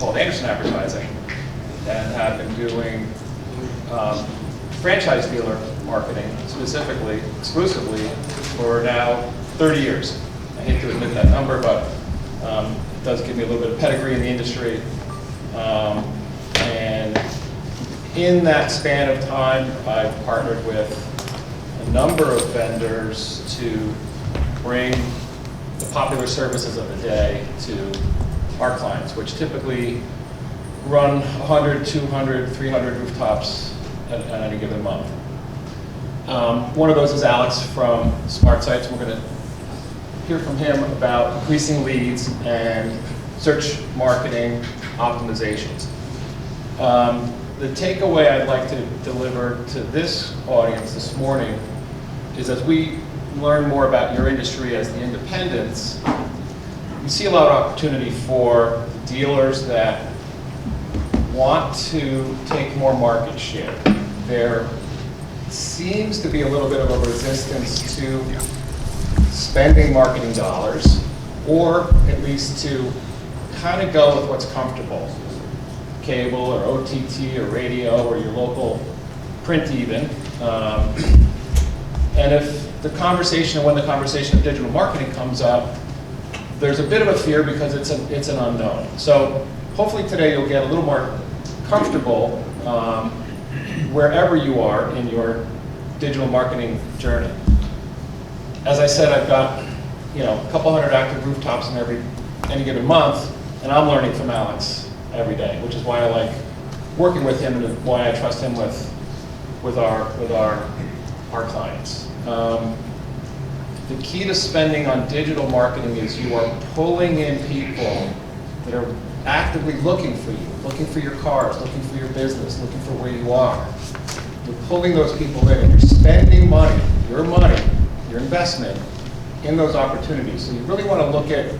called Anderson Advertising and have been doing franchise dealer marketing specifically, exclusively, for now 30 years. I hate to admit that number, but it does give me a little bit of pedigree in the industry. And in that span of time, I've partnered with a number of vendors to bring the popular services of the day to our clients, which typically run 100, 200, 300 rooftops at any given month. One of those is Alex from Smart Sites. We're going to hear from him about increasing leads and search marketing optimizations. The takeaway I'd like to deliver to this audience this morning is, as we learn more about your industry as the independents, we see a lot of opportunity for dealers that want to take more market share. There seems to be a little bit of a resistance to spending marketing dollars, or at least to kind of go with what's comfortable. Cable or OTT or radio or your local print even. And if the conversation, when the conversation of digital marketing comes up, there's a bit of a fear because it's an unknown. So hopefully today you'll get a little more comfortable wherever you are in your digital marketing journey. As I said, I've got a couple hundred active rooftops in any given month, and I'm learning from Alex every day, which is why I like working with him and why I trust him with our clients. The key to spending on digital marketing is you are pulling in people that are actively looking for you, looking for your cars, looking for your business, looking for where you are. You're pulling those people in and you're spending money, your investment, in those opportunities. So you really want to look at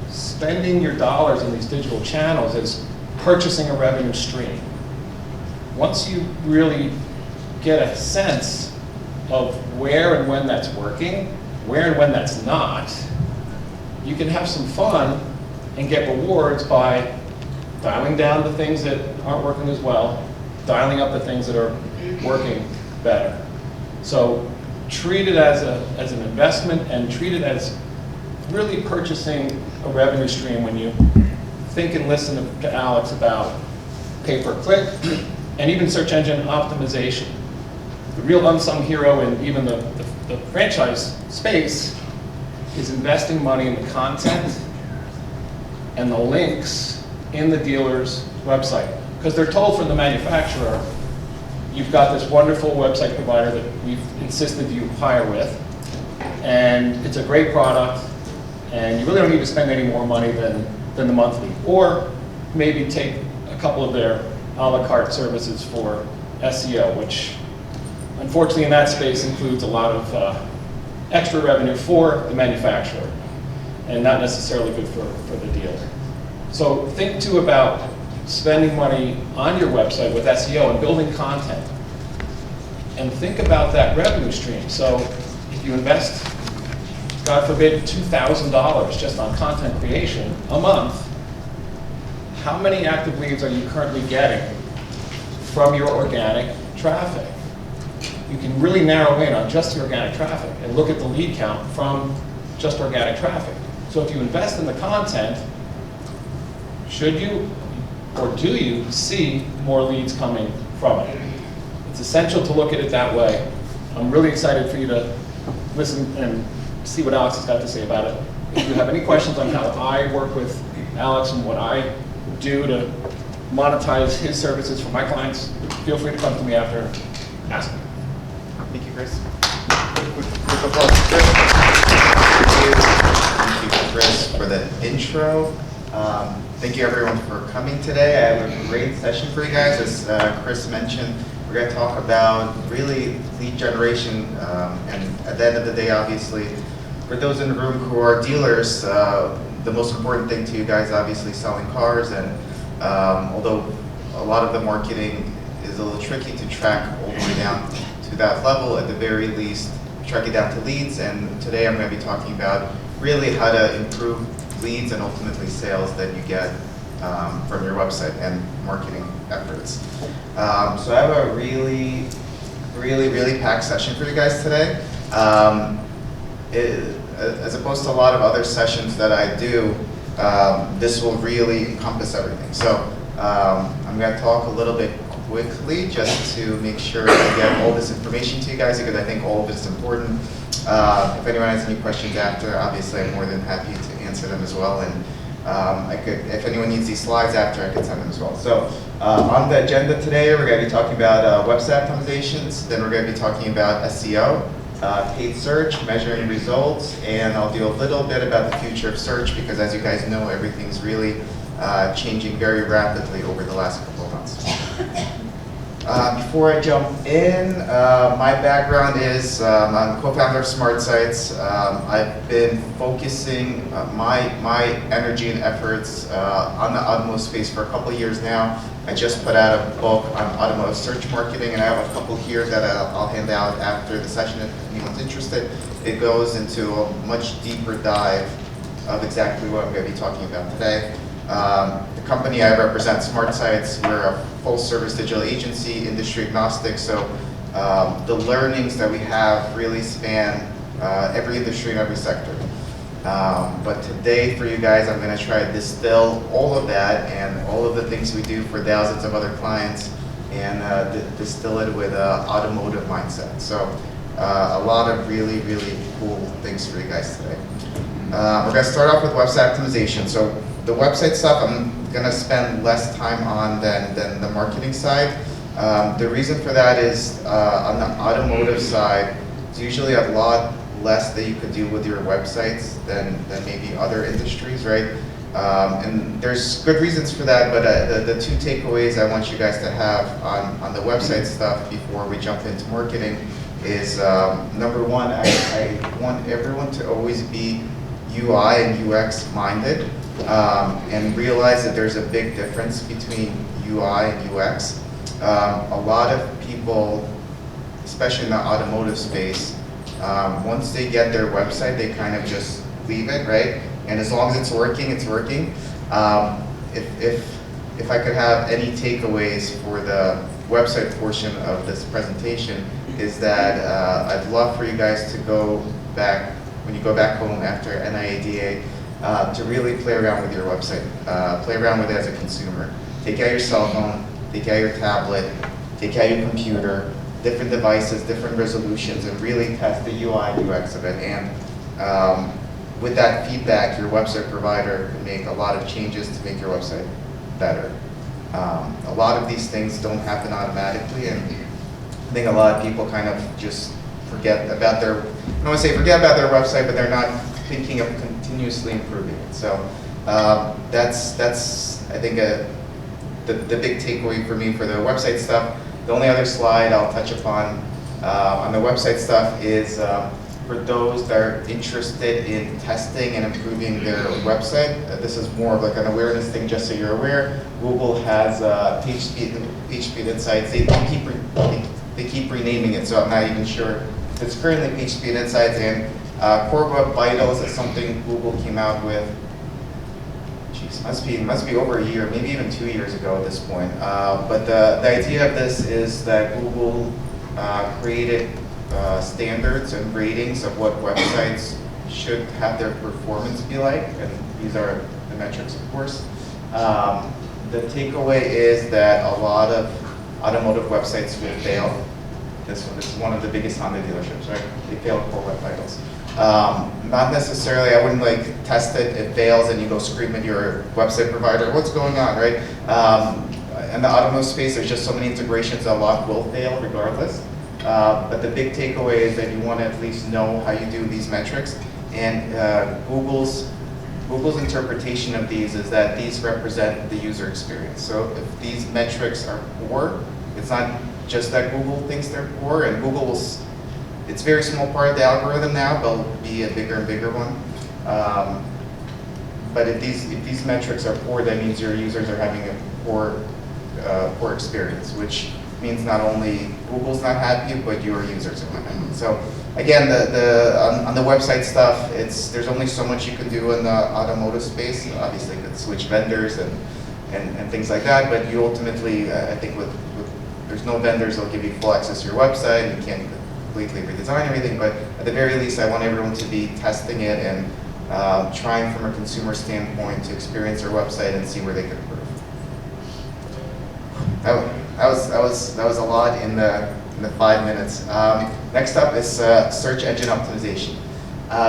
spending your dollars in these digital channels as purchasing a revenue stream. Once you really get a sense of where and when that's working, where and when that's not, you can have some fun and get rewards by dialing down the things that aren't working as well, dialing up the things that are working better. So treat it as an investment and treat it as really purchasing a revenue stream when you think and listen to Alex about pay-per-click and even search engine optimization. The real unsung hero in even the franchise space is investing money in the content and the links in the dealer's website. Because they're told from the manufacturer, you've got this wonderful website provider that we've insisted you hire with, and it's a great product, and you really don't need to spend any more money than the monthly. Or maybe take a couple of their a la carte services for SEO, which unfortunately in that space includes a lot of extra revenue for the manufacturer and not necessarily good for the dealer. So think too about spending money on your website with SEO and building content. And think about that revenue stream. So if you invest, God forbid, $2,000 just on content creation a month, how many active leads are you currently getting from your organic traffic? You can really narrow in on just the organic traffic and look at the lead count from just organic traffic. So if you invest in the content, should you or do you see more leads coming from it? It's essential to look at it that way. I'm really excited for you to listen and see what Alex has got to say about it. If you have any questions on how I work with Alex and what I do to monetize his services for my clients, feel free to come to me after and ask me. Thank you, Chris. Quick applause to Chris. Thank you, Chris, for the intro. Thank you, everyone, for coming today. I have a great session for you guys. As Chris mentioned, we're going to talk about really lead generation, and at the end of the day, obviously, for those in the room who are dealers, the most important thing to you guys, obviously, selling cars. And although a lot of the marketing is a little tricky to track all the way down to that level, at the very least, track it down to leads. And today, I'm going to be talking about really how to improve leads and ultimately sales that you get from your website and marketing efforts. So I have a really packed session for you guys today. As opposed to a lot of other sessions that I do, this will really encompass everything. So I'm going to talk a little bit quickly just to make sure I get all this information to you guys, because I think all of it's important. If anyone has any questions after, obviously I'm more than happy to answer them as well. And if anyone needs these slides after, I could send them as well. So on the agenda today, we're going to be talking about website optimizations. Then we're going to be talking about SEO, paid search, measuring results, and I'll do a little bit about the future of search, because as you guys know, everything's really changing very rapidly over the last couple of months. Before I jump in, my background is I'm co-founder of Smart Sites. I've been focusing my energy and efforts on the automotive space for a couple of years now. I just put out a book on automotive search marketing, and I have a couple here that I'll hand out after the session if anyone's interested. It goes into a much deeper dive of exactly what I'm going to be talking about today. The company I represent, Smart Sites, we're a full-service digital agency, industry agnostic, so the learnings that we have really span every industry and every sector. But today, for you guys, I'm going to try to distill all of that and all of the things we do for thousands of other clients and distill it with an automotive mindset. So a lot of really cool things for you guys today. We're going to start off with website optimization. So the website stuff I'm going to spend less time on than the marketing side. The reason for that is on the automotive side, it's usually a lot less that you could do with your websites than maybe other industries, right? And there's good reasons for that, but the two takeaways I want you guys to have on the website stuff before we jump into marketing is, number one, I want everyone to always be UI and UX minded, and realize that there's a big difference between UI and UX. A lot of people, especially in the automotive space, once they get their website, they kind of just leave it, right? And as long as it's working, it's working. If I could have any takeaways for the website portion of this presentation, is that I'd love for you guys to go back, when you go back home after NIADA, to really play around with your website, play around with it as a consumer. Take out your cell phone, take out your tablet, take out your computer, different devices, different resolutions, and really test the UI and UX of it. And with that feedback, your website provider can make a lot of changes to make your website better. A lot of these things don't happen automatically, and I think a lot of people kind of just forget about their, I don't want to say forget about their website, but they're not thinking of continuously improving it. So that's I think the big takeaway for me for the website stuff. The only other slide I'll touch upon on the website stuff is for those that are interested in testing and improving their website. This is more of like an awareness thing, just so you're aware. Google has PageSpeed Insights. They keep renaming it, so I'm not even sure if it's currently PageSpeed Insights. And Core Web Vitals is something Google came out with. Geez, must be over a year, maybe even 2 years ago at this point. But the idea of this is that Google created standards and ratings of what websites should have their performance be like, and these are the metrics, of course. The takeaway is that a lot of automotive websites will fail. This is one of the biggest Honda dealerships, right? They failed Core Web Vitals. Not necessarily, I wouldn't like test it, it fails, and you go scream at your website provider, what's going on, right? In the automotive space, there's just so many integrations that a lot will fail regardless. But the big takeaway is that you want to at least know how you do these metrics. And Google's interpretation of these is that these represent the user experience. So if these metrics are poor, it's not just that Google thinks they're poor, and Google will, it's a very small part of the algorithm now, but it'll be a bigger and bigger one. But if these metrics are poor, that means your users are having a poor experience, which means not only Google's not happy, but your users are not happy. So again, on the website stuff, there's only so much you can do in the automotive space. Obviously, you could switch vendors and and things like that. But you ultimately, I think there's no vendors that'll give you full access to your website, and you can't completely redesign everything, but at the very least, I want everyone to be testing it and trying from a consumer standpoint to experience their website and see where they can improve. That was a lot in the 5 minutes. Next up is search engine optimization.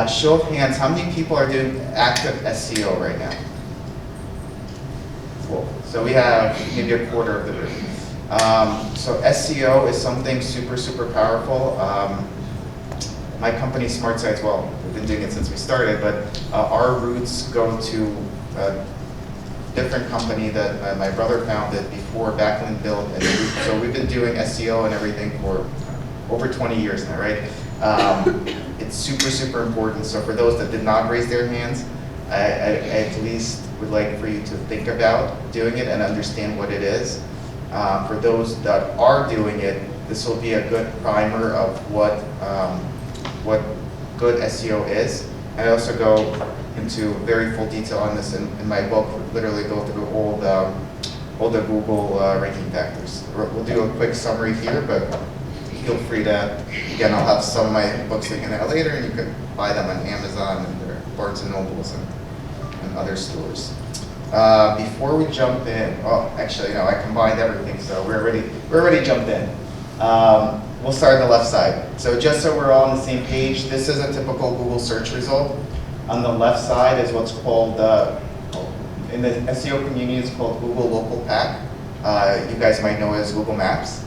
Show of hands, how many people are doing active SEO right now? Cool. So we have maybe a quarter of the room. So SEO is something super, super powerful. My company, Smart Sites, well, we've been doing it since we started, but our roots go to a different company that my brother founded before Backlink built. And so we've been doing SEO and everything for over 20 years now, right? It's super, super important. So for those that did not raise their hands, I at least would like for you to think about doing it and understand what it is. For those that are doing it, this will be a good primer of what good SEO is. I also go into very full detail on this in my book. Literally go through all the Google ranking factors. We'll do a quick summary here, but feel free to, again, I'll have some of my books taken out later, and you can buy them on Amazon and Barnes and Nobles and other stores. Before we jump in, oh, actually, no, I combined everything, so we're already jumped in. We'll start on the left side. So just so we're all on the same page, this is a typical Google search result. On the left side is what's called, in the SEO community, it's called Google Local Pack. You guys might know it as Google Maps.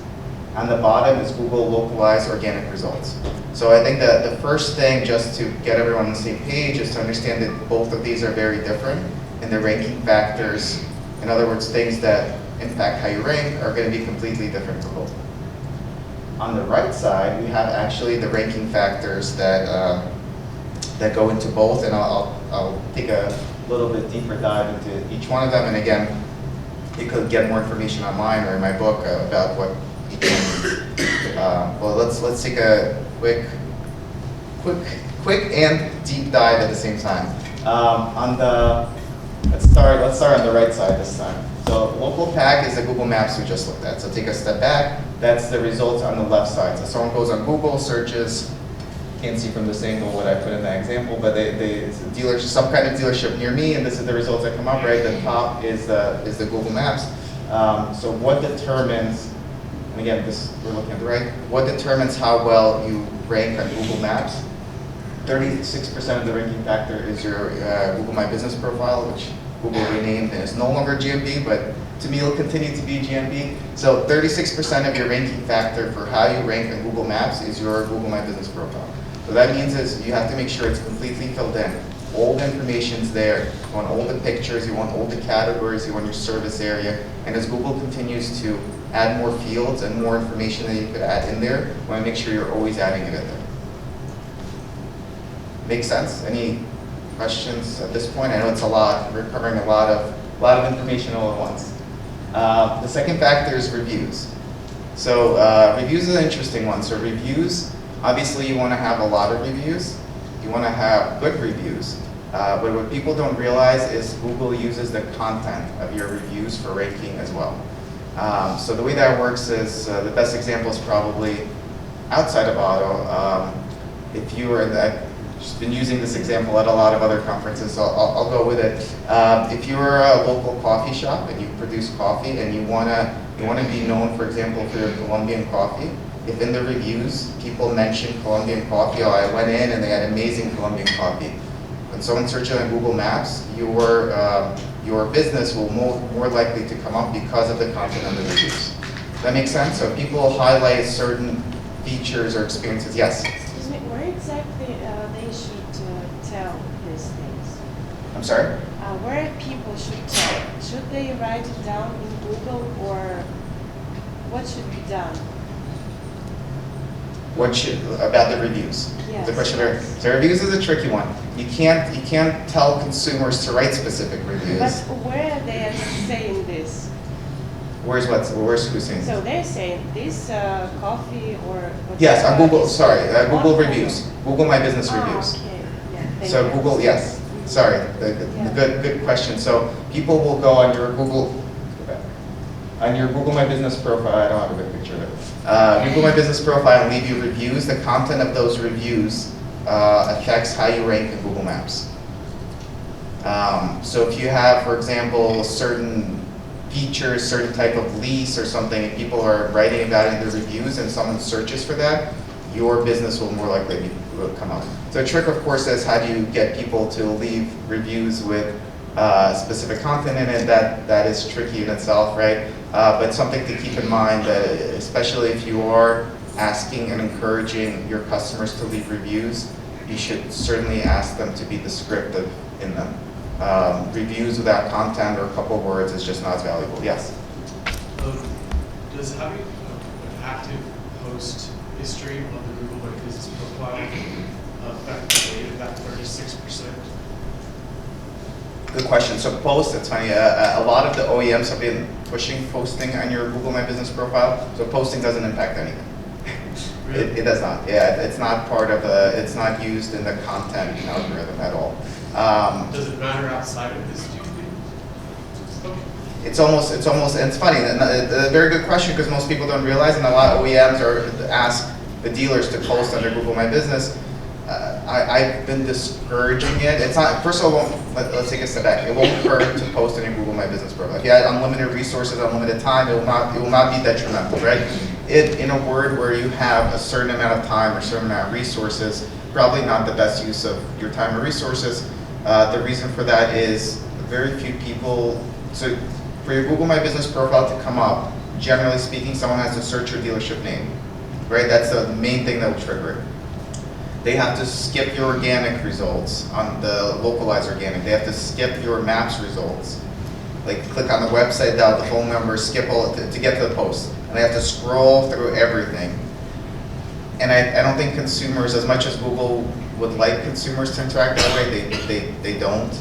On the bottom is Google Localized Organic Results. So I think that the first thing, just to get everyone on the same page, is to understand that both of these are very different, and the ranking factors, in other words, things that impact how you rank, are going to be completely different for both. On the right side, we have actually the ranking factors that go into both, and I'll take a little bit deeper dive into each one of them. And again, you could get more information online or in my book about what each one means. Well, let's take a quick and deep dive at the same time. Let's start on the right side this time. So local pack is the Google Maps we just looked at. So take a step back. That's the results on the left side. So someone goes on Google, searches, can't see from this angle what I put in that example, but it's a dealer, some kind of dealership near me, and this is the results that come up, right? The top is the Google Maps. So what determines, and again, we're looking at the right, what determines how well you rank on Google Maps? 36% of the ranking factor is your Google My Business profile, which Google renamed and is no longer GMB, but to me it'll continue to be GMB. So 36% of your ranking factor for how you rank on Google Maps is your Google My Business profile. What that means is you have to make sure it's completely filled in. All the information's there. You want all the pictures, you want all the categories, you want your service area. And as Google continues to add more fields and more information that you could add in there, you want to make sure you're always adding it in there. Make sense? Any questions at this point? I know it's a lot. We're covering a lot of information all at once. The second factor is reviews. So reviews is an interesting one. So reviews, obviously you want to have a lot of reviews. You want to have good reviews. But what people don't realize is Google uses the content of your reviews for ranking as well. So the way that works is, the best example is probably outside of auto. If you are I've just been using this example at a lot of other conferences, so I'll go with it. If you're a local coffee shop and you produce coffee and you wanna be known, for example, for your Colombian coffee, if in the reviews people mention Colombian coffee, oh, I went in and they had amazing Colombian coffee. When someone searches on Google Maps, your business will more likely to come up because of the content of the reviews. Does that make sense? So people highlight certain features or experiences. Yes? Excuse me, where exactly they should tell these things? I'm sorry? Where people should tell? Should they write it down in Google, or what should be done? About the reviews? Yes. The question there. So reviews is a tricky one. You can't tell consumers to write specific reviews. But where they are saying this? Where's who's saying? So they're saying this coffee or Yes, on Google. Sorry, Google On reviews. Google My Business reviews. Okay. Yeah, So thank you. Google, yes. Sorry, good question. So people will go on your Google on your Google My Business profile, I don't have a good picture of it. Google My Business profile and leave you reviews. The content of those reviews affects how you rank in Google Maps. So if you have, for example, certain features, certain type of lease or something, and people are writing about it in their reviews and someone searches for that, your business will more likely come up. So a trick, of course, is how do you get people to leave reviews with specific content in it. That is tricky in itself, right? But something to keep in mind, that especially if you are asking and encouraging your customers to leave reviews, you should certainly ask them to be descriptive in them. Reviews without content or a couple words is just not as valuable. Yes? Does having an active post history on the Google My Business profile affect the rate of that 36%? Good question. So post, it's funny, a lot of the OEMs have been pushing posting on your Google My Business profile, so posting doesn't impact anything. Really? It does not. Yeah, it's not part of the, it's not used in the content algorithm at all. Does it matter outside of this, do you think? Okay. It's almost, and it's funny, a very good question, because most people don't realize, and a lot of OEMs ask the dealers to post under Google My Business. I've been discouraging it. It's not, first of all, let's take a step back. It won't hurt to post in your Google My Business profile. If you had unlimited resources, unlimited time, it will not be detrimental, right? In a word where you have a certain amount of time or a certain amount of resources, probably not the best use of your time or resources. The reason for that is very few people, so for your Google My Business profile to come up, generally speaking, someone has to search your dealership name, right? That's the main thing that will trigger it. They have to skip your organic results on the localized organic. They have to skip your maps results. Like click on the website, dial the phone number, skip all to get to the post. And they have to scroll through everything. And I don't think consumers, as much as Google would like consumers to interact that way, they don't.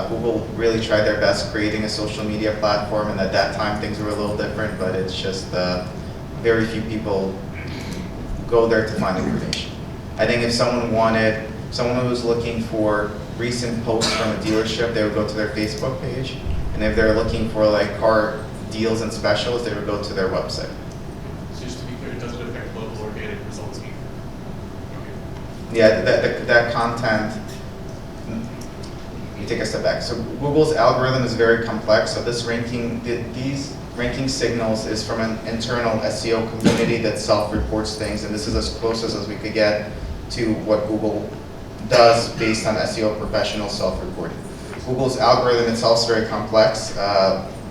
Google really tried their best creating a social media platform, and at that time things were a little different, but it's just very few people go there to find information. I think if someone who was looking for recent posts from a dealership, they would go to their Facebook page. And if they're looking for like car deals and specials, they would go to their website. So just to be clear, it doesn't affect local organic results either. Okay. Yeah, that content, you take a step back. So Google's algorithm is very complex. So this ranking, these ranking signals is from an internal SEO community that self-reports things, and this is as close as we could get to what Google does based on SEO professional self-reporting. Google's algorithm itself is very complex.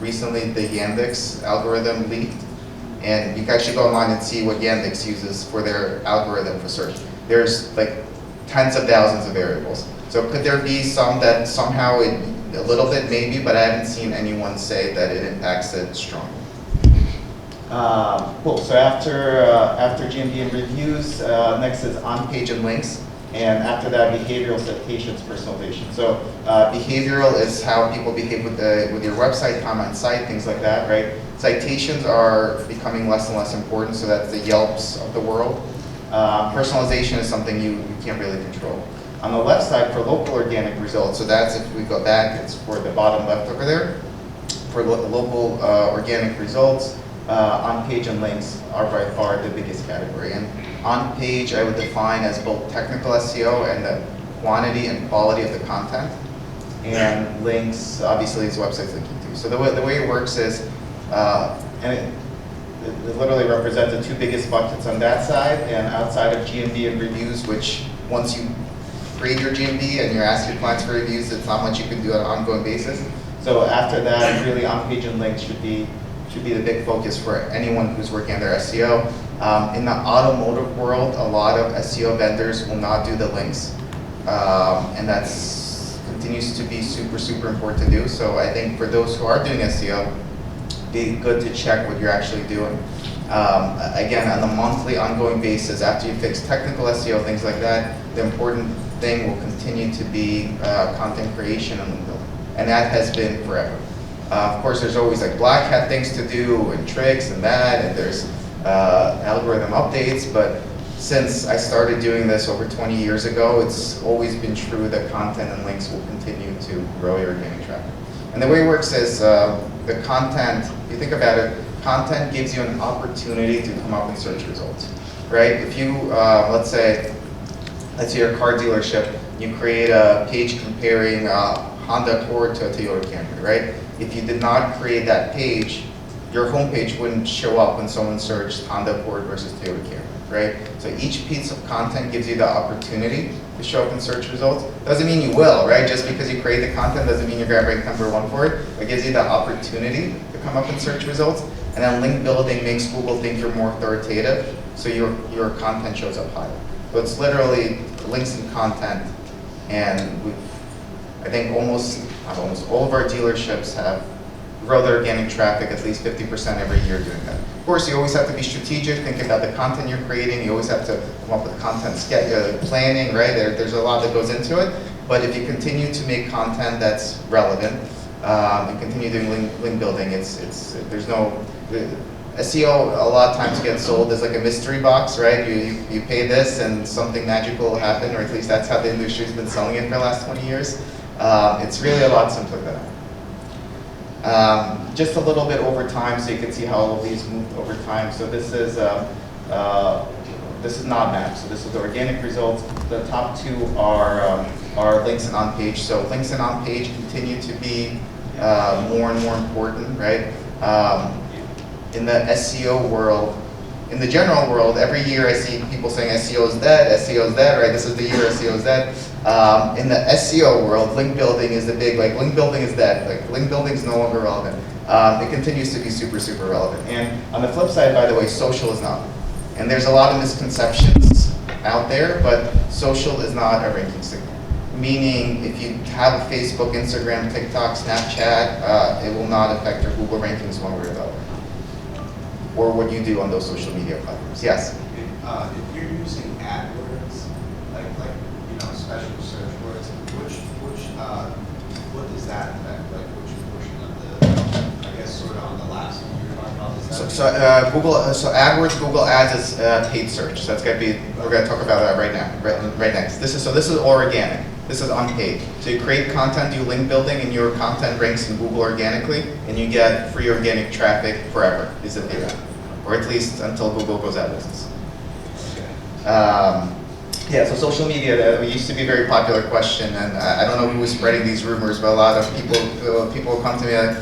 Recently, the Yandex algorithm leaked, and you can actually go online and see what Yandex uses for their algorithm for search. There's like tens of thousands of variables. So could there be some that somehow a little bit maybe, but I haven't seen anyone say that it impacts it strongly. Cool. So after GMB and reviews, next is on-page and links, and after that, behavioral citations personalization. So behavioral is how people behave with your website, comment site, things like that, right? Citations are becoming less and less important, so that's the Yelps of the world. Personalization is something you can't really control. On the left side, for local organic results, so that's if we go back, it's for the bottom left over there. For local organic results, on-page and links are by far the biggest category. And on-page I would define as both technical SEO and the quantity and quality of the content. And links, obviously, is websites linking to. So the way it works is, and it literally represents the two biggest buckets on that side, and outside of GMB and reviews, which once you create your GMB and you're asking your clients for reviews, it's not much you can do on an ongoing basis. So after that, really on-page and links should be the big focus for anyone who's working on their SEO. In the automotive world, a lot of SEO vendors will not do the links, and that continues to be super, super important to do. So I think for those who are doing SEO, be good to check what you're actually doing. Again, on a monthly, ongoing basis, after you fix technical SEO, things like that, the important thing will continue to be content creation and link building, and that has been forever. Of course, there's always like black hat things to do and tricks and that, and there's algorithm updates, but since I started doing this over 20 years ago, it's always been true that content and links will continue to grow your organic traffic. And the way it works is the content, if you think about it, content gives you an opportunity to come up in search results, right? If you, let's say you're a car dealership, you create a page comparing a Honda Accord to a Toyota Camry, right? If you did not create that page, your homepage wouldn't show up when someone searched Honda Accord versus Toyota Camry, right? So each piece of content gives you the opportunity to show up in search results. Doesn't mean you will, right? Just because you create the content doesn't mean you're going to rank #1 for it. It gives you the opportunity to come up in search results. And then link building makes Google think you're more authoritative, so your content shows up higher. So it's literally links and content, and I think almost all of our dealerships have grow their organic traffic at least 50% every year doing that. Of course, you always have to be strategic, think about the content you're creating. You always have to come up with content planning, right? There's a lot that goes into it. But if you continue to make content that's relevant, and continue doing link building, there's no, SEO a lot of times gets sold as like a mystery box, right? You pay this and something magical will happen, or at least that's how the industry's been selling it for the last 20 years. It's really a lot simpler than that. Just a little bit over time, so you can see how all of these moved over time. So this is not map. So this is the organic results. The top two are links and on page. So links and on page continue to be more and more important, right? In the SEO world, in the general world, every year I see people saying SEO is dead, right? This is the year SEO is dead. In the SEO world, link building is the big, like link building is dead. Like link building is no longer relevant. It continues to be super, super relevant. And on the flip side, by the way, social is not. And there's a lot of misconceptions out there, but social is not a ranking signal. Meaning, if you have a Facebook, Instagram, TikTok, Snapchat, it will not affect your Google rankings one way or the other. Or what you do on those social media platforms. Yes? If you're using AdWords, like special search words, what does that affect? Like which portion of the, I guess sort of on the last one you were talking about, is that? So AdWords, Google Ads is paid search. So that's gonna be, we're gonna talk about that right now, right next. This is organic. This is unpaid. So you create content, do link building, and your content ranks in Google organically, and you get free organic traffic forever, vis-a-vis that. Or at least until Google goes out of business. Yeah, so social media, that used to be a very popular question, and I don't know who was spreading these rumors, but a lot of people will come to me like,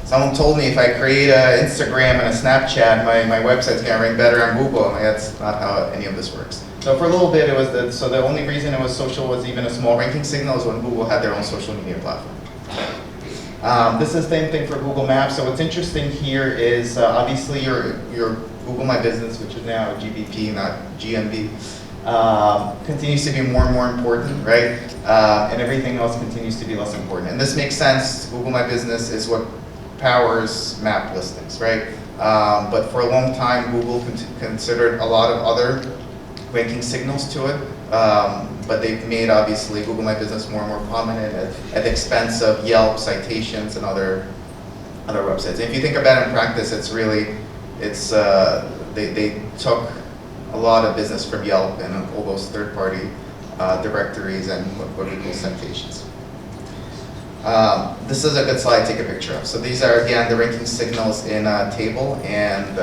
someone told me if I create an Instagram and a Snapchat, my website's gonna rank better on Google. I'm like, that's not how any of this works. So for a little bit, so the only reason it was social was even a small ranking signal is when Google had their own social media platform. This is the same thing for Google Maps. So what's interesting here is obviously your Google My Business, which is now GBP, not GMB, continues to be more and more important, right? And everything else continues to be less important. And this makes sense. Google My Business is what powers map listings, right? But for a long time, Google considered a lot of other ranking signals to it, but they've made obviously Google My Business more and more prominent at the expense of Yelp, citations, and other websites. And if you think about it in practice, they took a lot of business from Yelp and all those third-party directories and what we call citations. This is a good slide to take a picture of. So these are, again, the ranking signals in a table, and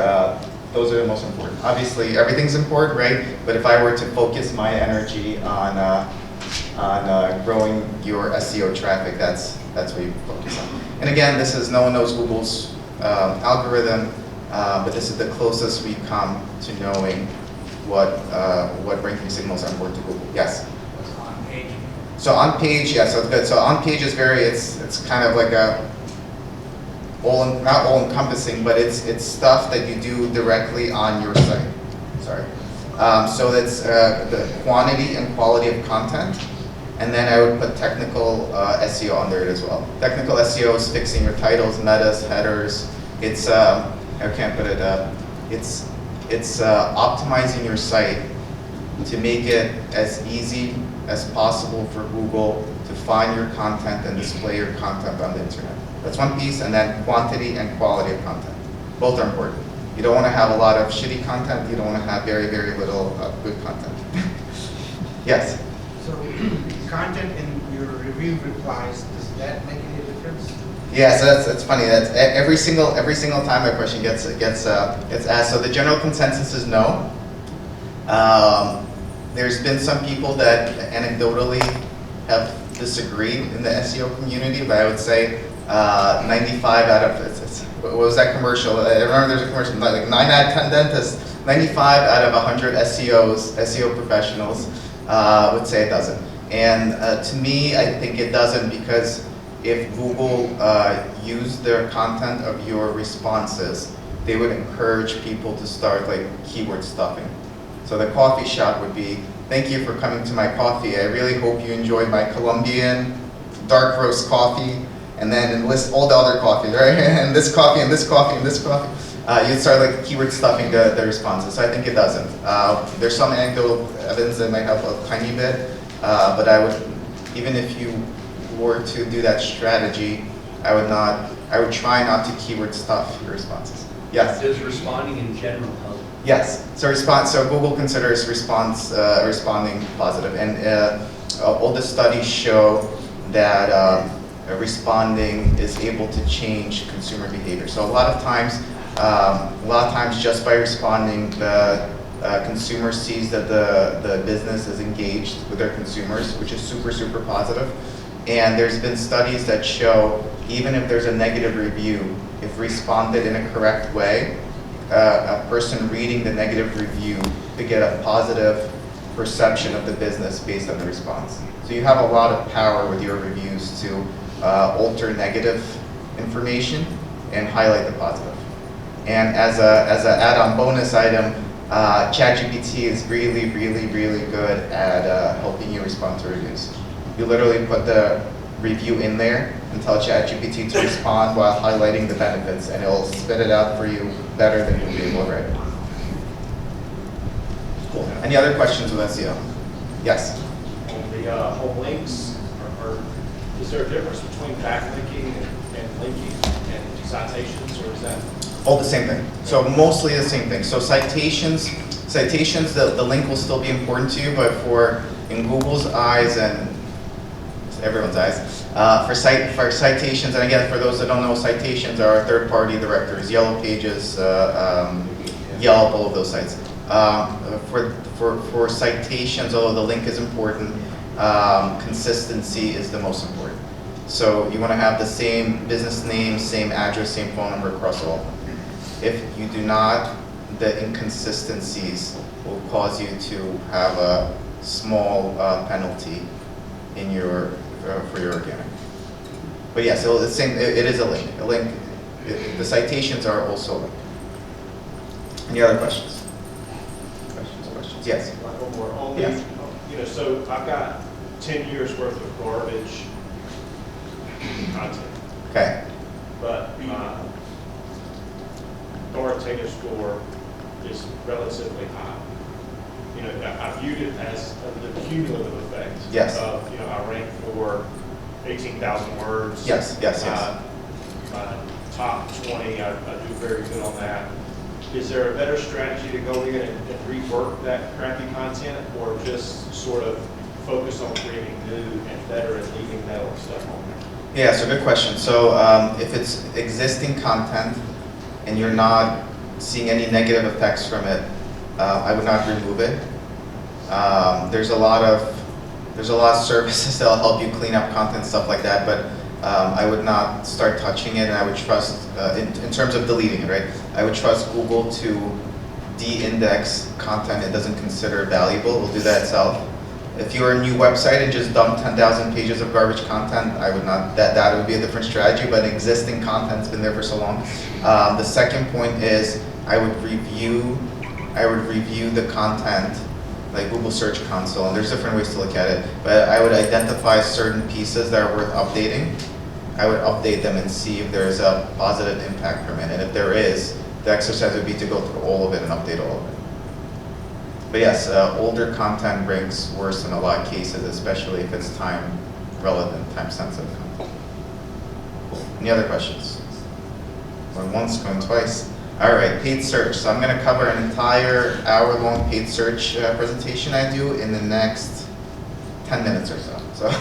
those are the most important. Obviously, everything's important, right? But if I were to focus my energy on growing your SEO traffic, that's what you focus on. And again, no one knows Google's algorithm, but this is the closest we've come to knowing what ranking signals are important to Google. Yes? What's on page? So on page, yeah, so it's good. So on page is it's kind of like not all encompassing, but it's stuff that you do directly on your site. Sorry. So that's the quantity and quality of content, and then I would put technical SEO under it as well. Technical SEO is fixing your titles, metas, headers. It's It's optimizing your site to make it as easy as possible for Google to find your content and display your content on the internet. That's one piece, and then quantity and quality of content. Both are important. You don't want to have a lot of shitty content. You don't want to have very, very little good content. Yes? So content in your review replies, does that make any difference? Yeah, so that's funny. That's every single time that question gets asked. So the general consensus is no. There's been some people that anecdotally have disagreed in the SEO community, but I would say 95 out of what was that commercial? I remember there's a commercial like 9 out of 10 dentists, 95 out of 100 SEO professionals would say it doesn't. And to me, I think it doesn't because if Google used their content of your responses, they would encourage people to start like keyword stuffing. So the coffee shop would be, thank you for coming to my coffee. I really hope you enjoyed my Colombian dark roast coffee, and then list all the other coffees, right? And this coffee, and this coffee, and this coffee. You'd start like keyword stuffing the responses. So I think it doesn't. There's some anecdotal evidence that might help a tiny bit, but I would, even if you were to do that strategy, I would try not to keyword stuff your responses. Yes? Does responding in general help? Yes. So Google considers responding positive, and all the studies show that responding is able to change consumer behavior. So a lot of times, just by responding, the consumer sees that the business is engaged with their consumers, which is super positive. And there's been studies that show even if there's a negative review, if responded in a correct way, a person reading the negative review to get a positive perception of the business based on the response. So you have a lot of power with your reviews to alter negative information and highlight the positive. And as an add-on bonus item, ChatGPT is really good at helping you respond to reviews. You literally put the review in there and tell ChatGPT to respond while highlighting the benefits, and it'll spit it out for you better than you'll be able to write. Cool. Any other questions with SEO? Yes? On the home links, is there a difference between backlinking and linking and citations, or is that? All the same thing. So mostly the same thing. So citations, the link will still be important to you, but in Google's eyes and everyone's eyes, for citations, and again, for those that don't know, citations are third-party directories, Yellow Pages, Yelp, all of those sites. For citations, although the link is important, consistency is the most important. So you want to have the same business name, same address, same phone number across all of them. If you do not, the inconsistencies will cause you to have a small penalty in for your organic. But yes, it's the same. It is a link. The citations are also a link. Any other questions? Questions? Yes. One more. On Yes. So I've got 10 years worth of garbage content, Okay. but my authoritative score is relatively high. I viewed it as the cumulative effect. Yes. Of, I rank for 18,000 words. Yes. My top 20, I do very good on that. Is there a better strategy to go in and rework that crappy content, or just sort of focus on creating new and better and leaving that old stuff on there? Yeah, so good question. So if it's existing content and you're not seeing any negative effects from it, I would not remove it. There's a lot of services that'll help you clean up content, stuff like that, but I would not start touching it, and I would trust, in terms of deleting it, right? I would trust Google to de-index content it doesn't consider valuable. It will do that itself. If you're a new website and just dump 10,000 pages of garbage content, I would not, that would be a different strategy, but existing content's been there for so long. The second point is I would review the content, like Google Search Console, and there's different ways to look at it, but I would identify certain pieces that are worth updating. I would update them and see if there's a positive impact from it, and if there is, the exercise would be to go through all of it and update all of it. But yes, older content ranks worse in a lot of cases, especially if it's time relevant, time sensitive content. Any other questions? Going once, going twice. All right, paid search. So I'm going to cover an entire hour-long paid search presentation I do in the next 10 minutes or so. So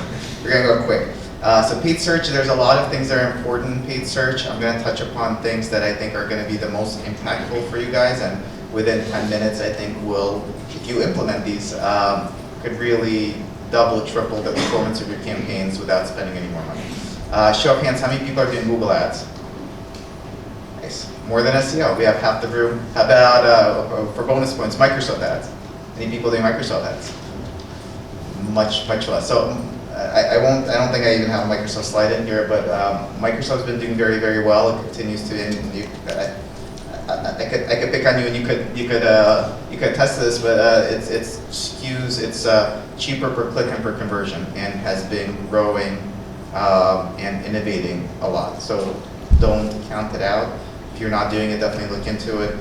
we're going to go quick. So paid search, there's a lot of things that are important in paid search. I'm going to touch upon things that I think are going to be the most impactful for you guys, and within 10 minutes, I think will, if you implement these, could really double, triple the performance of your campaigns without spending any more money. Show of hands, how many people are doing Google Ads? Nice. More than SEO. We have half the room. How about, for bonus points, Microsoft Ads? Any people doing Microsoft Ads? Much less. So I don't think I even have a Microsoft slide in here, but Microsoft's been doing very well. It continues to. I could pick on you, and you could test this, but it's skews. It's cheaper per click and per conversion, and has been growing and innovating a lot. So don't count it out. If you're not doing it, definitely look into it.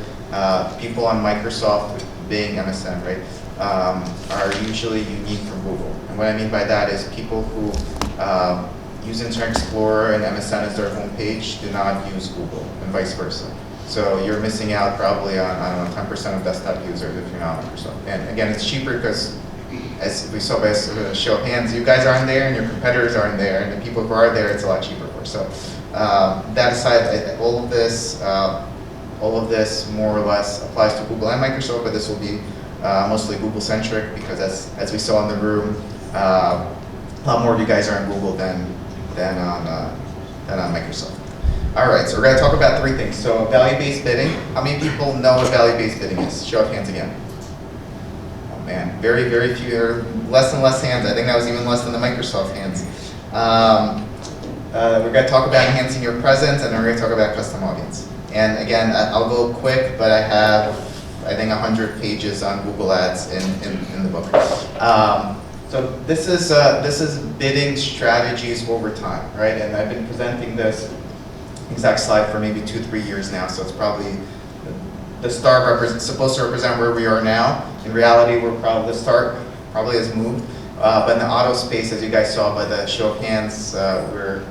People on Microsoft, Bing, MSN, right, are usually unique from Google. And what I mean by that is people who use Internet Explorer and MSN as their homepage do not use Google, and vice versa. So you're missing out probably on, I don't know, 10% of desktop users if you're not on Microsoft. And again, it's cheaper because, as we saw by a show of hands, you guys aren't there and your competitors aren't there, and the people who are there, it's a lot cheaper for. So that aside, all of this more or less applies to Google and Microsoft, but this will be mostly Google-centric because, as we saw in the room, a lot more of you guys are on Google than on Microsoft. All right, so we're going to talk about three things. So value-based bidding. How many people know what value-based bidding is? Show of hands again. Oh man, very few. There are less and less hands. I think that was even less than the Microsoft hands. We're going to talk about enhancing your presence, and then we're going to talk about custom audience. And again, I'll go quick, but I have, I think, 100 pages on Google Ads in the book. So this is bidding strategies over time, right? And I've been presenting this exact slide for maybe 2-3 years now, so it's probably the star supposed to represent where we are now. In reality, the star probably has moved, but in the auto space, as you guys saw by the show of hands, we're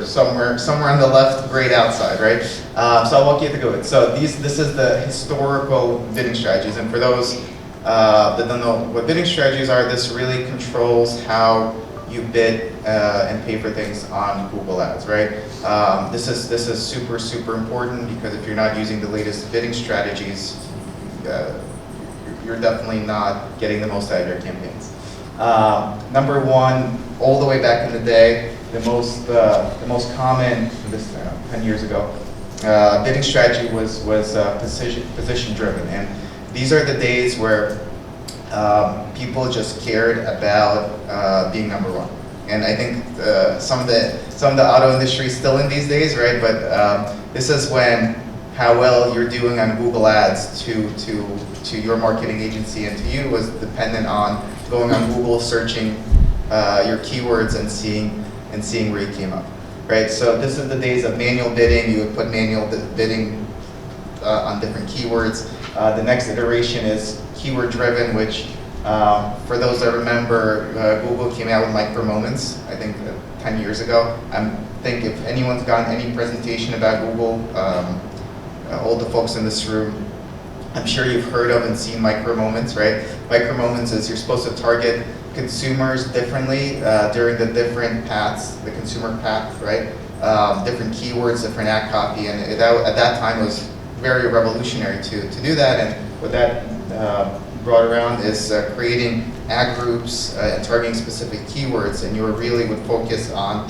somewhere on the left, grayed outside, right? So I'll walk you through it. So this is the historical bidding strategies, and for those that don't know what bidding strategies are, this really controls how you bid and pay for things on Google Ads, right? This is super important because if you're not using the latest bidding strategies, you're definitely not getting the most out of your campaigns. Number one, all the way back in the day, the most common, 10 years ago, bidding strategy was position driven, and these are the days where people just cared about being number one. And I think some of the auto industry is still in these days, right? But this is when how well you're doing on Google Ads to your marketing agency and to you was dependent on going on Google, searching your keywords and seeing where you came up, right? So this is the days of manual bidding. You would put manual bidding on different keywords. The next iteration is keyword driven, which for those that remember, Google came out with micro moments, I think 10 years ago. I think if anyone's gotten any presentation about Google, all the folks in this room, I'm sure you've heard of and seen micro moments, right? Micro moments is you're supposed to target consumers differently during the different paths, the consumer path, right? Different keywords, different ad copy, and at that time it was very revolutionary to do that. And what that brought around is creating ad groups and targeting specific keywords, and you really would focus on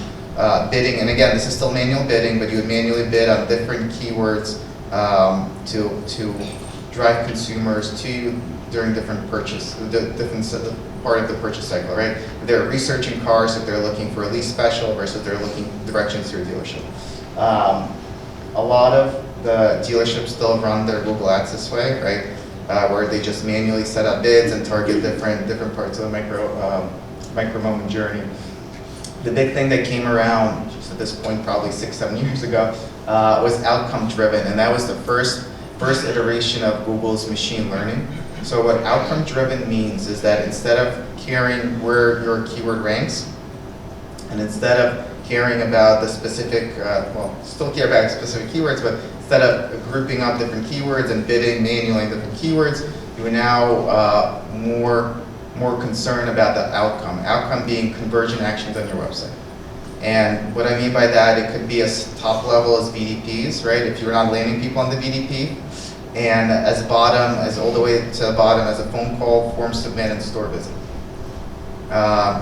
bidding. And again, this is still manual bidding, but you would manually bid on different keywords to drive consumers to you during different purchase, different part of the purchase cycle, right? If they're researching cars, if they're looking for a lease special versus they're looking directions to your dealership. A lot of the dealerships still run their Google Ads this way, right? Where they just manually set up bids and target different parts of the micro moment journey. The big thing that came around just at this point, probably 6-7 years ago, was outcome driven, and that was the first iteration of Google's machine learning. So what outcome driven means is that instead of caring where your keyword ranks, and instead of caring about the specific, still care about specific keywords, but instead of grouping up different keywords and bidding manually on different keywords, you are now more concerned about the outcome. Outcome being conversion actions on your website. And what I mean by that, it could be as top level as VDPs, right? If you're not landing people on the VDP, and as bottom, as all the way to the bottom as a phone call, form submit, and store visit.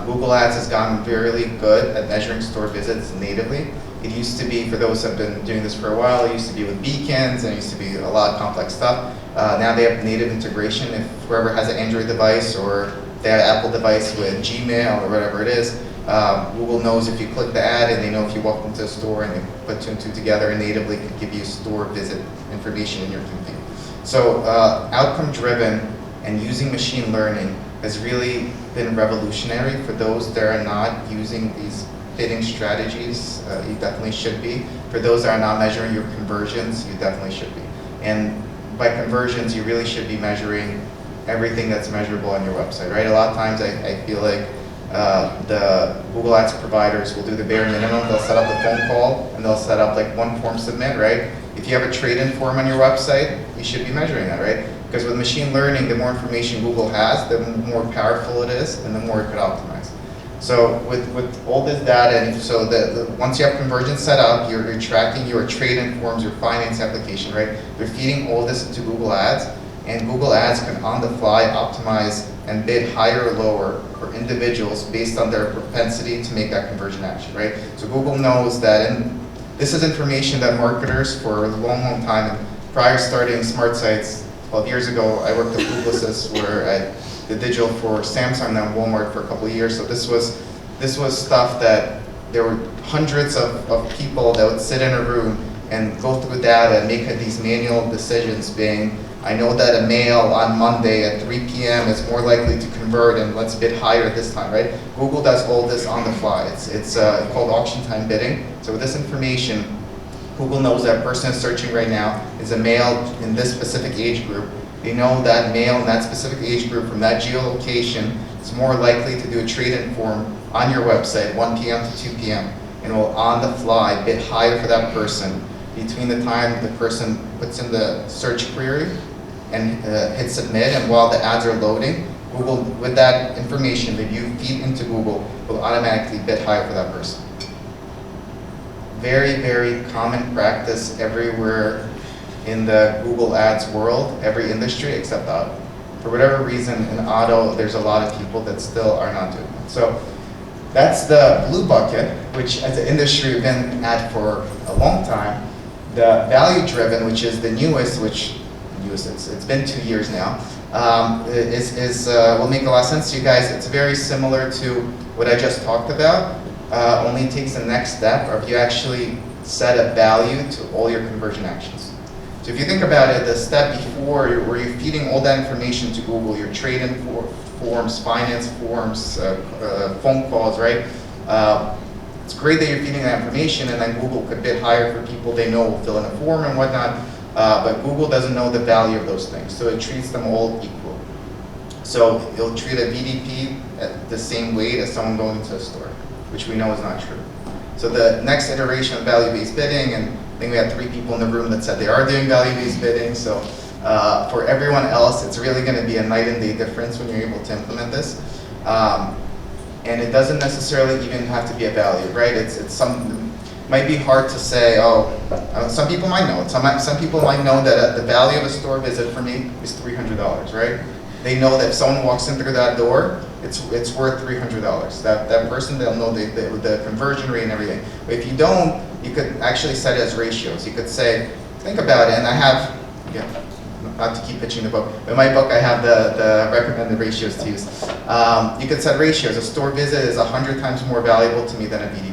Google Ads has gotten really good at measuring store visits natively. It used to be, for those who have been doing this for a while, it used to be with beacons, and it used to be a lot of complex stuff. Now they have native integration. If whoever has an Android device or they have an Apple device with Gmail or whatever it is, Google knows if you click the ad, and they know if you walk into a store, and they put two and two together and natively can give you store visit information in your campaign. So outcome driven and using machine learning has really been revolutionary for those that are not using these bidding strategies. You definitely should be. For those that are not measuring your conversions, you definitely should be. And by conversions, you really should be measuring everything that's measurable on your website, right? A lot of times I feel like the Google Ads providers will do the bare minimum. They'll set up the phone call, and they'll set up like one form submit, right? If you have a trade-in form on your website, you should be measuring that, right? Because with machine learning, the more information Google has, the more powerful it is, and the more it could optimize. So with all this data, and so once you have conversions set up, you're tracking your trade-in forms, your finance application, right? You're feeding all this into Google Ads, and Google Ads can on the fly optimize and bid higher or lower for individuals based on their propensity to make that conversion action, right? So Google knows that, this is information that marketers for a long, long time, and prior starting smart sites 12 years ago, I worked at Publicis where I did digital for Samsung and Walmart for a couple of years. So this was stuff that there were hundreds of people that would sit in a room and go through data and make these manual decisions being, I know that a mail on Monday at 3 p.m. is more likely to convert, and let's bid higher this time, right? Google does all this on the fly. It's called auction time bidding. So with this information, Google knows that person is searching right now is a male in this specific age group. They know that male in that specific age group from that geolocation is more likely to do a trade-in form on your website 1 p.m. to 2 p.m. and will on the fly bid higher for that person between the time the person puts in the search query and hit submit, and while the ads are loading, Google, with that information that you feed into Google, will automatically bid higher for that person. Very, very common practice everywhere in the Google Ads world, every industry except auto. For whatever reason, in auto, there's a lot of people that still are not doing it. So that's the blue bucket, which as an industry we've been at for a long time. The value-driven, which is the newest, it's been 2 years now, will make a lot of sense to you guys. It's very similar to what I just talked about, only it takes the next step of you actually set a value to all your conversion actions. So if you think about it, the step before where you're feeding all that information to Google, your trade-in forms, finance forms, phone calls, right? It's great that you're feeding that information, and then Google could bid higher for people they know will fill in a form and whatnot. But Google doesn't know the value of those things, so it treats them all equal. So it'll treat a VDP at the same weight as someone going into a store, which we know is not true. So the next iteration of value-based bidding, and I think we had 3 people in the room that said they are doing value-based bidding, so for everyone else, it's really going to be a night and day difference when you're able to implement this. And it doesn't necessarily even have to be a value, right? It might be hard to say, some people might know it. Some people might know that the value of a store visit for me is $300, right? They know that if someone walks in through that door, it's worth $300. That person, they'll know the conversion rate and everything. But if you don't, you could actually set it as ratios. You could say, think about it, and I have, not to keep pitching the book, but in my book I have the recommended ratios to use. You could set ratios. A store visit is 100 times more valuable to me than a VDP.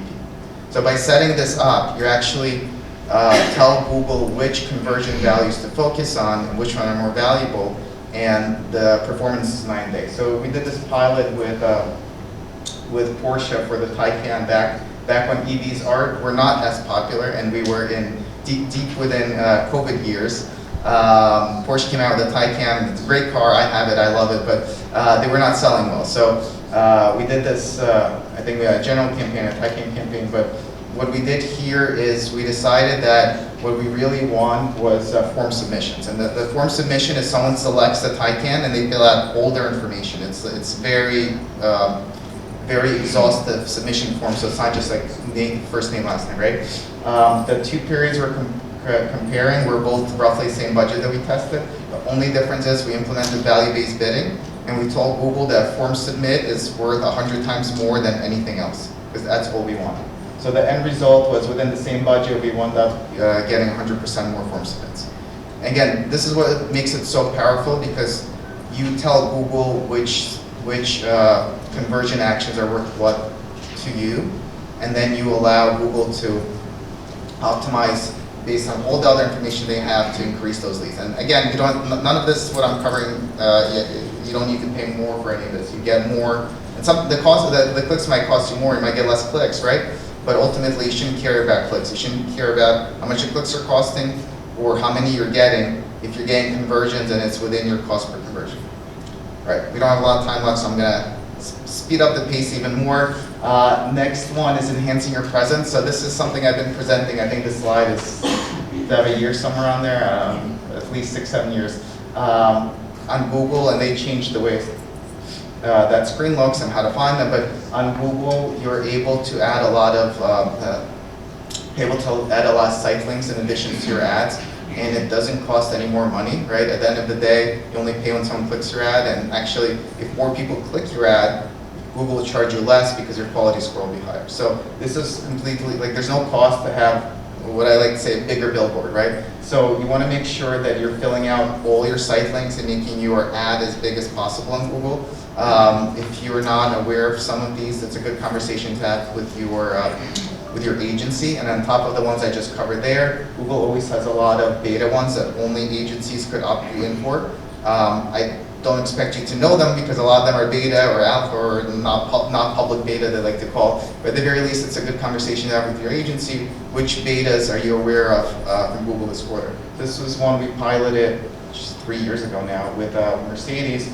So by setting this up, you actually tell Google which conversion values to focus on and which one are more valuable, and the performance is 9 days. So we did this pilot with Porsche for the Taycan back when EVs were not as popular, and we were in deep within COVID years. Porsche came out with the Taycan. It's a great car. I have it. I love it, but they were not selling well. So we did this. I think we had a general campaign, a Taycan campaign. But what we did here is we decided that what we really want was form submissions. And the form submission is someone selects the Taycan and they fill out all their information. It's very very exhaustive submission form, so it's not just like name, first name, last name, right? The two periods we're comparing were both roughly the same budget that we tested. The only difference is we implemented value-based bidding, and we told Google that form submit is worth 100 times more than anything else, because that's all we wanted. So the end result was within the same budget, we wound up getting 100% more form submits. Again, this is what makes it so powerful, because you tell Google which conversion actions are worth what to you, and then you allow Google to optimize based on all the other information they have to increase those leads. And again, you don't, none of this is what I'm covering. You don't need to pay more for any of this. You get more, and the cost of the clicks might cost you more. You might get less clicks, right? But ultimately, you shouldn't care about clicks. You shouldn't care about how much your clicks are costing or how many you're getting if you're getting conversions and it's within your cost per conversion. All right, we don't have a lot of time left, so I'm gonna speed up the pace even more. Next one is enhancing your presence. So this is something I've been presenting. I think this slide is about a year somewhere on there, at least 6, 7 years, on Google, and they changed the way that screen looks and how to find them. But on Google, you're able to add a lot of site links in addition to your ads, and it doesn't cost any more money, right? At the end of the day, you only pay when someone clicks your ad, and actually, if more people click your ad, Google will charge you less because your quality score will be higher. So this is completely, like, there's no cost to have what I like to say, a bigger billboard, right? So you want to make sure that you're filling out all your site links and making your ad as big as possible on Google. If you're not aware of some of these, it's a good conversation to have with your agency. And on top of the ones I just covered there, Google always has a lot of beta ones that only agencies could opt you in for. I don't expect you to know them because a lot of them are beta or alpha or not public beta, they like to call. But at the very least, it's a good conversation to have with your agency. Which betas are you aware of from Google this quarter? This was one we piloted just 3 years ago now with Mercedes.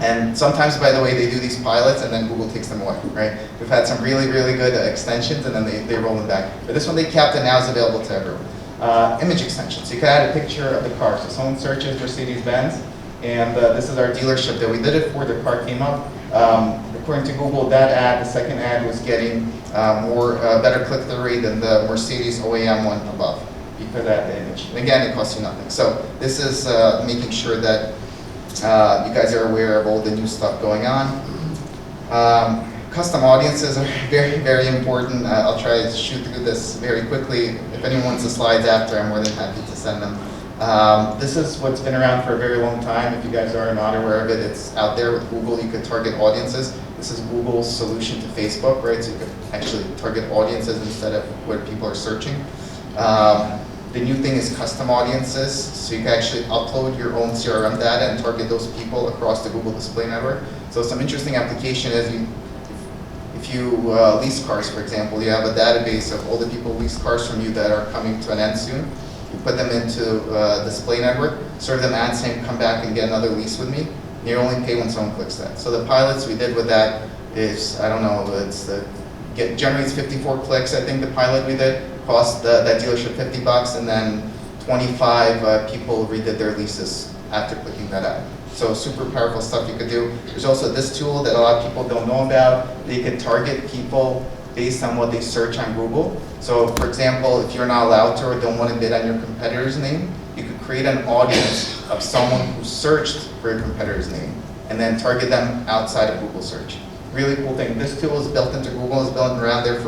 And sometimes, by the way, they do these pilots and then Google takes them away, right? We've had some really, really good extensions and then they roll them back. But this one they kept and now is available to everyone. Image extensions. You can add a picture of the car. So someone searches Mercedes-Benz, and this is our dealership that we did it for. The car came up. According to Google, that ad, the second ad, was getting better click-through rate than the Mercedes OEM one above because of that image. And again, it costs you nothing. So this is making sure that you guys are aware of all the new stuff going on. Custom audiences are very, very important. I'll try to shoot through this very quickly. If anyone wants the slides after, I'm more than happy to send them. This is what's been around for a very long time. If you guys are not aware of it, it's out there with Google. You could target audiences. This is Google's solution to Facebook, right? So you could actually target audiences instead of where people are searching. The new thing is custom audiences. So you can actually upload your own CRM data and target those people across the Google Display Network. So some interesting application is if you lease cars, for example, you have a database of all the people who lease cars from you that are coming to an end soon. You put them into Display Network, serve them ads saying, come back and get another lease with me. You only pay when someone clicks that. So the pilots we did with that is, I don't know, generates 54 clicks, I think the pilot we did, cost that dealership $50, and then 25 people redid their leases after clicking that ad. So super powerful stuff you could do. There's also this tool that a lot of people don't know about. They could target people based on what they search on Google. So for example, if you're not allowed to or don't want to bid on your competitor's name, you could create an audience of someone who searched for your competitor's name and then target them outside of Google search. Really cool thing. This tool is built into Google. It's been around there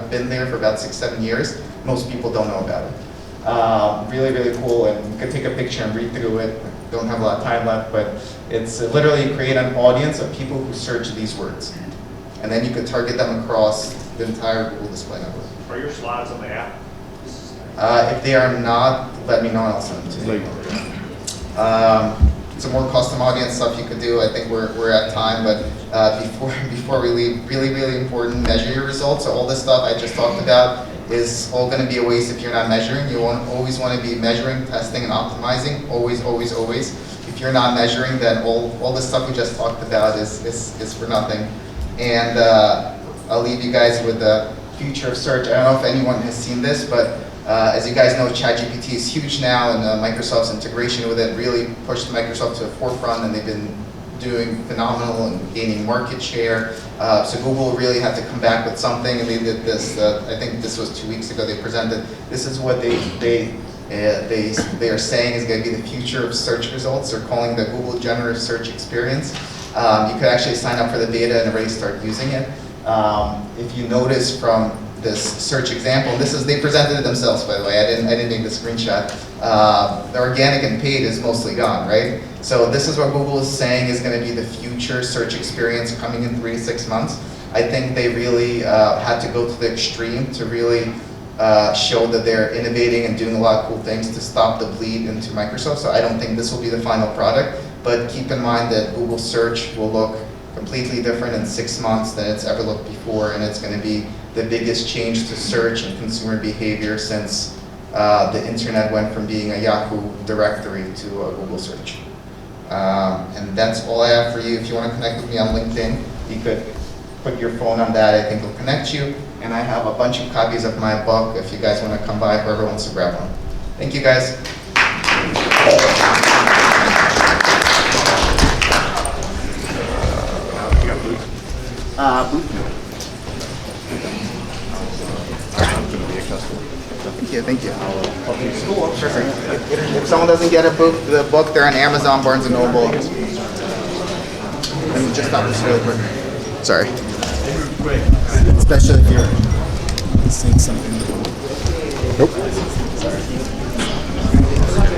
been there for about 6, 7 years. Most people don't know about it. Really, really cool, and you can take a picture and read through it. Don't have a lot of time left, but it's literally create an audience of people who search these words. And then you could target them across the entire Google Display Network. Are your slides on the app? If they are not, let me know and I'll send them to you. Some more custom audience stuff you could do. I think we're at time, but before we leave, really, really important, measure your results. So all this stuff I just talked about is all going to be a waste if you're not measuring. You always want to be measuring, testing, and optimizing. Always, always, always. If you're not measuring, then all the stuff we just talked about is for nothing. And I'll leave you guys with the future of search. I don't know if anyone has seen this, but as you guys know, ChatGPT is huge now, and Microsoft's integration with it really pushed Microsoft to the forefront, and they've been doing phenomenal and gaining market share. So Google really had to come back with something, and they did this. I think this was 2 weeks ago. They presented. This is what they are saying is going to be the future of search results. They're calling the Google Generative Search Experience. You could actually sign up for the beta and already start using it. If you notice from this search example, and they presented it themselves, by the way. I didn't make the screenshot. The organic and paid is mostly gone, right? So this is what Google is saying is going to be the future search experience coming in 3 to 6 months. I think they really had to go to the extreme to really show that they're innovating and doing a lot of cool things to stop the bleed into Microsoft. So I don't think this will be the final product, but keep in mind that Google search will look completely different in 6 months than it's ever looked before, and it's going to be the biggest change to search and consumer behavior since the internet went from being a Yahoo directory to a Google search. And that's all I have for you. If you want to connect with me on LinkedIn, you could put your phone on that. I think it'll connect you. And I have a bunch of copies of my book if you guys want to come by, whoever wants to grab one. Thank you, guys. Thank you. Perfect. If someone doesn't get the book, they're on Amazon, Barnes & Noble. Let me just stop this really quick. Sorry. Especially if you're saying something. Nope. Sorry.